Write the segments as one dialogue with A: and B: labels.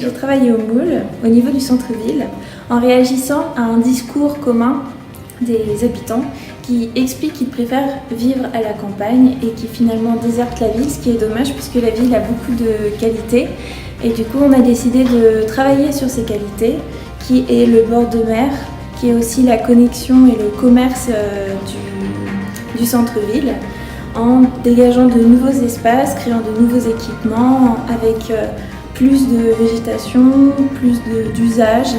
A: J'ai travaillé au Moule, au niveau du centre-ville, en réagissant à un discours commun des habitants qui expliquent qu'ils préfèrent vivre à la campagne et qui finalement désertent la ville, ce qui est dommage puisque la ville a beaucoup de qualités. Et du coup, on a décidé de travailler sur ces qualités, qui est le bord de mer, qui est aussi la connexion et le commerce du centre-ville, en dégageant de nouveaux espaces, créant de nouveaux équipements, avec plus de végétation, plus d'usage,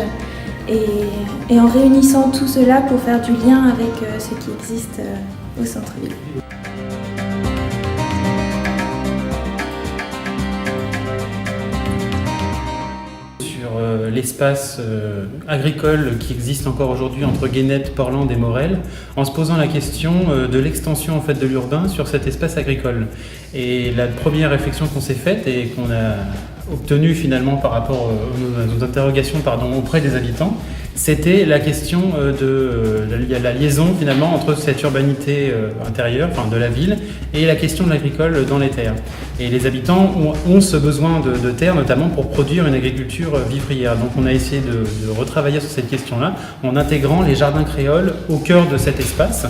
A: et en réunissant tout cela pour faire du lien avec ce qui existe au centre-ville.
B: L'espace agricole qui existe encore aujourd'hui entre Guénette, Portland et Morel, en se posant la question de l'extension en fait, de l'urbain sur cet espace agricole. Et la première réflexion qu'on s'est faite et qu'on a obtenue finalement par rapport à nos interrogations auprès des habitants, c'était la question de la liaison finalement entre cette urbanité intérieure, de la ville, et la question de l'agricole dans les terres. Et les habitants ont ce besoin de terre notamment pour produire une agriculture vivrière. Donc on a essayé de retravailler sur cette question-là en intégrant les jardins créoles au cœur de cet espace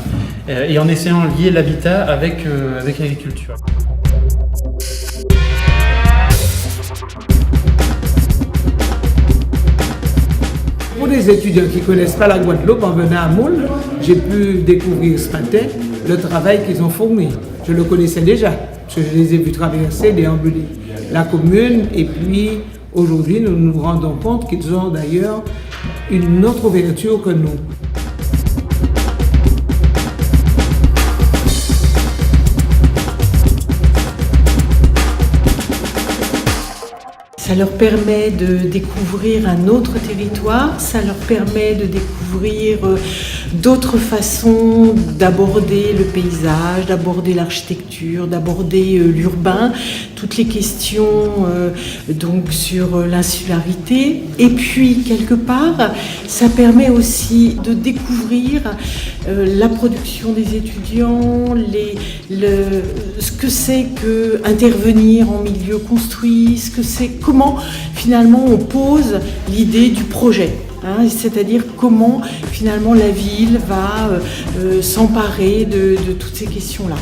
B: et en essayant de lier l'habitat avec l'agriculture.
C: Pour les étudiants qui ne connaissent pas la Guadeloupe, en venant à Moule, j'ai pu découvrir ce matin le travail qu'ils ont fourni. Je le connaissais déjà, parce que je les ai vus traverser, déambuler la commune. Et puis aujourd'hui, nous nous rendons compte qu'ils ont d'ailleurs une autre ouverture que nous.
D: Ça leur permet de découvrir un autre territoire, ça leur permet de découvrir d'autres façons d'aborder le paysage, d'aborder l'architecture, d'aborder l'urbain, toutes les questions donc sur l'insularité. Et puis quelque part, ça permet aussi de découvrir la production des étudiants, ce que c'est que intervenir en milieu construit, ce que c'est comment finalement on pose l'idée du projet. C'est-à-dire comment finalement la ville va s'emparer de toutes ces questions-là.